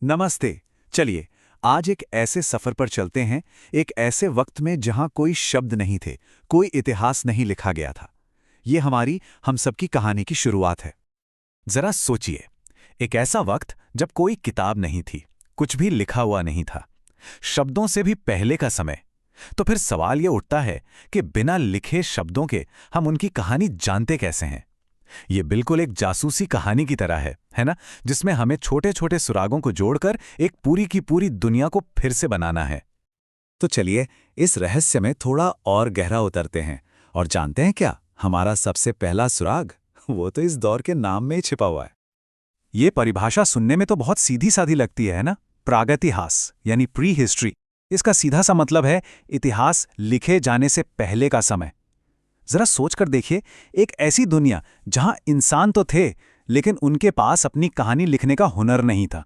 नमस्ते। चलिए, आज एक ऐसे सफर पर चलते हैं, एक ऐसे वक्त में जहां कोई शब्द नहीं थे, कोई इतिहास नहीं लिखा गया था। ये हमारी, हम सबकी कहानी की शुरुआत है। जरा सोचिए, एक ऐसा वक्त जब कोई किताब नहीं थी, कुछ भी लिखा हुआ नहीं था, शब्दों से भी पहले का समय। तो फिर सवाल ये उठता है कि बिना लिखे शब्दों के हम उनकी कहानी जानते कैसे हैं? ये बिल्कुल एक जासूसी कहानी की तरह है ना? जिसमें हमें छोटे छोटे सुरागों को जोड़कर एक पूरी की पूरी दुनिया को फिर से बनाना है। तो चलिए, इस रहस्य में थोड़ा और गहरा उतरते हैं और जानते हैं क्या हमारा सबसे पहला सुराग, वो तो इस दौर के नाम में ही छिपा हुआ है। ये परिभाषा सुनने में तो बहुत सीधी सादी लगती है ना? प्रागैतिहास यानी प्री हिस्ट्री। इसका सीधा सा मतलब है इतिहास लिखे जाने से पहले का समय। जरा सोचकर देखिए, एक ऐसी दुनिया जहां इंसान तो थे, लेकिन उनके पास अपनी कहानी लिखने का हुनर नहीं था।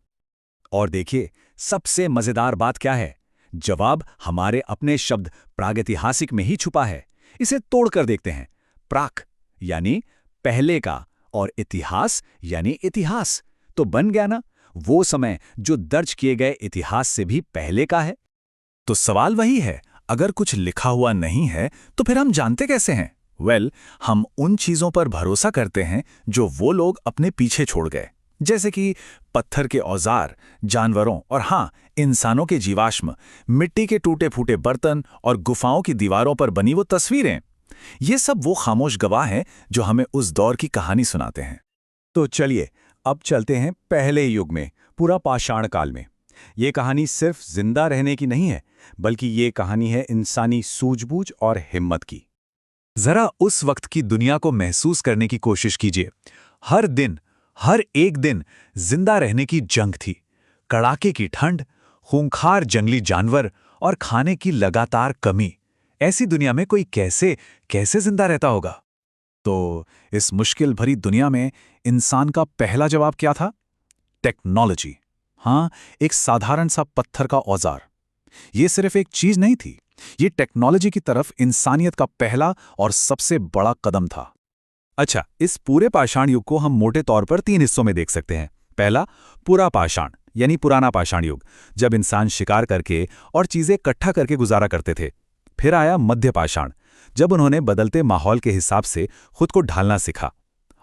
और देखिए, सबसे मजेदार बात क्या है? जवाब हमारे अपने शब्द प्रागैतिहासिक में ही छुपा है। इसे तोड़कर देखते हैं। प्राक यानी पहले का, और इतिहास यानी इतिहास। तो बन गया ना, वो समय जो दर्ज किए गए इतिहास से भी पहले का है। तो सवाल वही है, अगर कुछ लिखा हुआ नहीं है तो फिर हम जानते कैसे हैं? हम उन चीजों पर भरोसा करते हैं जो वो लोग अपने पीछे छोड़ गए, जैसे कि पत्थर के औजार, जानवरों और हाँ, इंसानों के जीवाश्म, मिट्टी के टूटे फूटे बर्तन और गुफाओं की दीवारों पर बनी वो तस्वीरें। ये सब वो खामोश गवाह हैं जो हमें उस दौर की कहानी सुनाते हैं। तो चलिए, अब चलते हैं पहले युग में, पूरा पाषाण काल में। ये कहानी सिर्फ जिंदा रहने की नहीं है, बल्कि ये कहानी है इंसानी सूझबूझ और हिम्मत की। जरा उस वक्त की दुनिया को महसूस करने की कोशिश कीजिए। हर दिन, हर एक दिन जिंदा रहने की जंग थी। कड़ाके की ठंड, खूंखार जंगली जानवर और खाने की लगातार कमी। ऐसी दुनिया में कोई कैसे कैसे जिंदा रहता होगा? तो इस मुश्किल भरी दुनिया में इंसान का पहला जवाब क्या था? टेक्नोलॉजी। हाँ, एक साधारण सा पत्थर का औजार। ये सिर्फ एक चीज नहीं थी, ये टेक्नोलॉजी की तरफ इंसानियत का पहला और सबसे बड़ा कदम था। अच्छा, इस पूरे पाषाण युग को हम मोटे तौर पर 3 हिस्सों में देख सकते हैं। पहला, पूरा पाषाण यानी पुराना पाषाण युग, जब इंसान शिकार करके और चीजें इकट्ठा करके गुजारा करते थे। फिर आया मध्य पाषाण, जब उन्होंने बदलते माहौल के हिसाब से खुद को ढालना सीखा।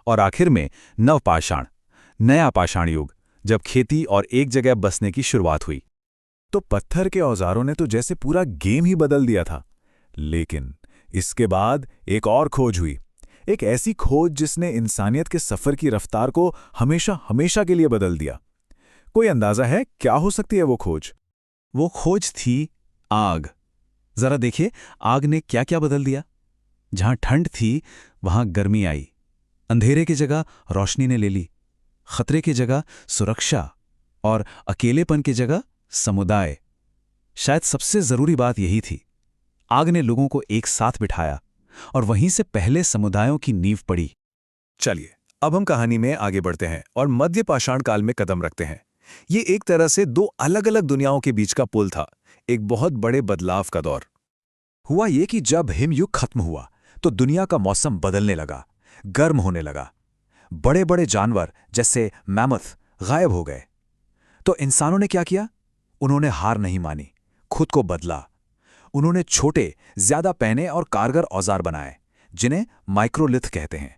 और आखिर में नव पाषाण, नया पाषाण युग, जब खेती और एक जगह बसने की शुरुआत हुई। तो पत्थर के औजारों ने तो जैसे पूरा गेम ही बदल दिया था। लेकिन इसके बाद एक और खोज हुई, एक ऐसी खोज जिसने इंसानियत के सफर की रफ्तार को हमेशा हमेशा के लिए बदल दिया। कोई अंदाजा है क्या हो सकती है वो खोज? वो खोज थी आग। जरा देखिए, आग ने क्या क्या बदल दिया। जहां ठंड थी वहां गर्मी आई, अंधेरे की जगह रोशनी ने ले ली, खतरे की जगह सुरक्षा, और अकेलेपन की जगह समुदाय। शायद सबसे जरूरी बात यही थी, आग ने लोगों को एक साथ बिठाया और वहीं से पहले समुदायों की नींव पड़ी। चलिए, अब हम कहानी में आगे बढ़ते हैं और मध्य पाषाण काल में कदम रखते हैं। ये एक तरह से 2 अलग अलग दुनियाओं के बीच का पुल था, एक बहुत बड़े बदलाव का दौर। हुआ ये कि जब हिमयुग खत्म हुआ तो दुनिया का मौसम बदलने लगा, गर्म होने लगा। बड़े बड़े जानवर जैसे मैमथ गायब हो गए। तो इंसानों ने क्या किया? उन्होंने हार नहीं मानी, खुद को बदला। उन्होंने छोटे, ज्यादा पहने और कारगर औजार बनाए, जिन्हें माइक्रोलिथ कहते हैं।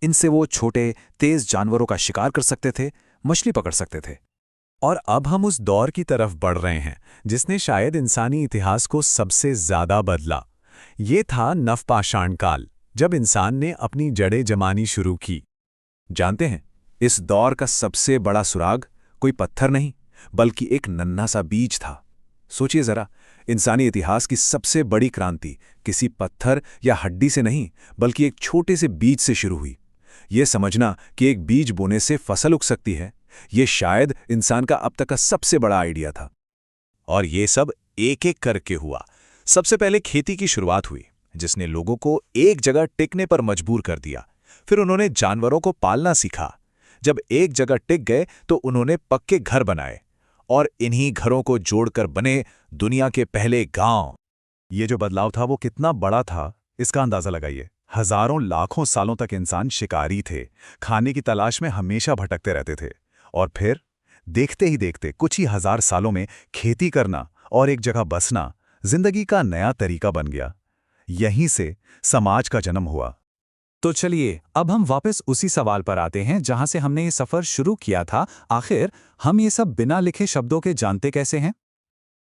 इनसे वो छोटे, तेज जानवरों का शिकार कर सकते थे, मछली पकड़ सकते थे। और अब हम उस दौर की तरफ बढ़ रहे हैं जिसने शायद इंसानी इतिहास को सबसे ज्यादा बदला। ये था नवपाषाण काल, जब इंसान ने अपनी जड़ें जमानी शुरू की। जानते हैं, इस दौर का सबसे बड़ा सुराग कोई पत्थर नहीं, बल्कि एक नन्हा सा बीज था। सोचिए जरा, इंसानी इतिहास की सबसे बड़ी क्रांति किसी पत्थर या हड्डी से नहीं, बल्कि एक छोटे से बीज से शुरू हुई। ये समझना कि एक बीज बोने से फसल उग सकती है, ये शायद इंसान का अब तक का सबसे बड़ा आइडिया था। और ये सब एक एक करके हुआ। सबसे पहले खेती की शुरुआत हुई, जिसने लोगों को एक जगह टिकने पर मजबूर कर दिया। फिर उन्होंने जानवरों को पालना सीखा। जब एक जगह टिक गए तो उन्होंने पक्के घर बनाए, और इन्हीं घरों को जोड़कर बने दुनिया के पहले गांव। ये जो बदलाव था वो कितना बड़ा था, इसका अंदाजा लगाइए। हजारों लाखों सालों तक इंसान शिकारी थे, खाने की तलाश में हमेशा भटकते रहते थे। और फिर देखते ही देखते कुछ ही हजार सालों में खेती करना और एक जगह बसना जिंदगी का नया तरीका बन गया। यहीं से समाज का जन्म हुआ। तो चलिए अब हम वापस उसी सवाल पर आते हैं जहां से हमने ये सफर शुरू किया था। आखिर हम ये सब बिना लिखे शब्दों के जानते कैसे हैं?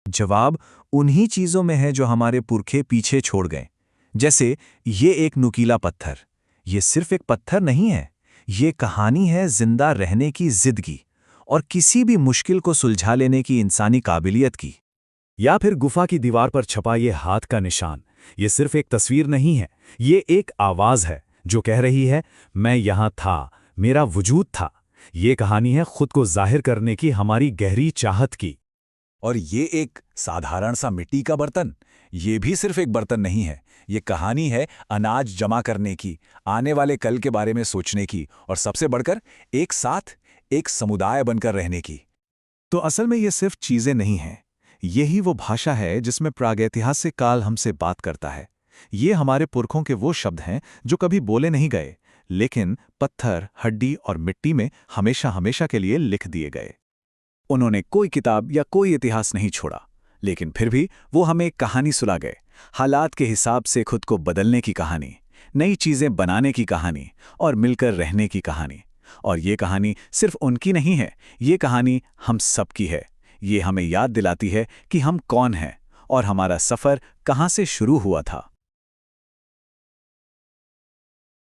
जवाब उन्हीं चीजों में है जो हमारे पुरखे पीछे छोड़ गए। जैसे ये एक नुकीला पत्थर, ये सिर्फ एक पत्थर नहीं है, ये कहानी है जिंदा रहने की जिद की और किसी भी मुश्किल को सुलझा लेने की इंसानी काबिलियत की। या फिर गुफा की दीवार पर छपा ये हाथ का निशान, ये सिर्फ एक तस्वीर नहीं है, ये एक आवाज है जो कह रही है मैं यहां था, मेरा वजूद था। ये कहानी है खुद को जाहिर करने की हमारी गहरी चाहत की। और ये एक साधारण सा मिट्टी का बर्तन, ये भी सिर्फ एक बर्तन नहीं है, ये कहानी है अनाज जमा करने की, आने वाले कल के बारे में सोचने की और सबसे बढ़कर एक साथ एक समुदाय बनकर रहने की। तो असल में ये सिर्फ चीजें नहीं हैं, यही वो भाषा है जिसमें प्रागैतिहासिक काल हमसे बात करता है। ये हमारे पुरखों के वो शब्द हैं जो कभी बोले नहीं गए, लेकिन पत्थर, हड्डी और मिट्टी में हमेशा हमेशा के लिए लिख दिए गए। उन्होंने कोई किताब या कोई इतिहास नहीं छोड़ा, लेकिन फिर भी वो हमें एक कहानी सुना गए, हालात के हिसाब से खुद को बदलने की कहानी, नई चीजें बनाने की कहानी और मिलकर रहने की कहानी। और ये कहानी सिर्फ उनकी नहीं है, ये कहानी हम सबकी है। ये हमें याद दिलाती है कि हम कौन हैं और हमारा सफ़र कहाँ से शुरू हुआ था।